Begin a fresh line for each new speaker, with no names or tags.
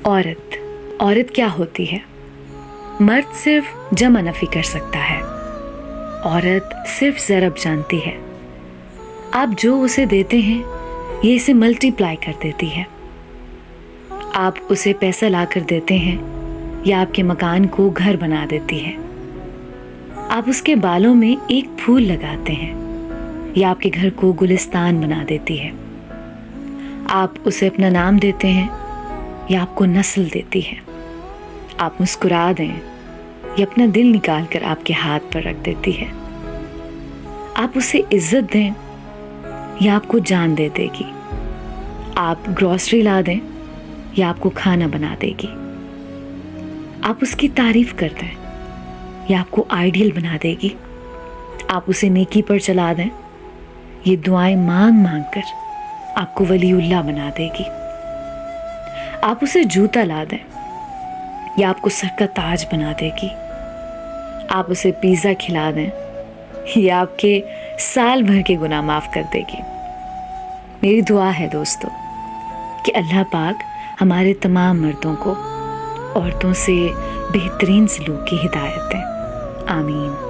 عورت کیا ہوتی ہے؟ مرد صرف جمع نفی کر سکتا ہے، عورت صرف ضرب جانتی ہے۔ آپ جو اسے دیتے ہیں یہ اسے ملٹی پلائی کر دیتی ہے۔ آپ اسے پیسہ لا کر دیتے ہیں، یا آپ کے مکان کو گھر بنا دیتی ہے۔ آپ اس کے بالوں میں ایک پھول لگاتے ہیں، یا آپ کے گھر کو گلستان بنا دیتی ہے۔ آپ اسے اپنا نام دیتے ہیں، یا آپ کو نسل دیتی ہے۔ آپ مسکرا دیں یا اپنا دل نکال کر آپ کے ہاتھ پر رکھ دیتی ہے۔ آپ اسے عزت دیں یا آپ کو جان دے دے گی۔ آپ گروسری لا دیں یا آپ کو کھانا بنا دے گی۔ آپ اس کی تعریف کر دیں یا آپ کو آئیڈیل بنا دے گی۔ آپ اسے نیکی پر چلا دیں، یہ دعائیں مانگ مانگ کر آپ کو ولی اللہ بنا دے گی۔ آپ اسے جوتا لا دیں یا آپ کو سر کا تاج بنا دے گی۔ آپ اسے پیزا کھلا دیں یا آپ کے سال بھر کے گناہ معاف کر دے گی۔ میری دعا ہے دوستو کہ اللہ پاک ہمارے تمام مردوں کو عورتوں سے بہترین سلوک کی ہدایت دیں۔ آمین۔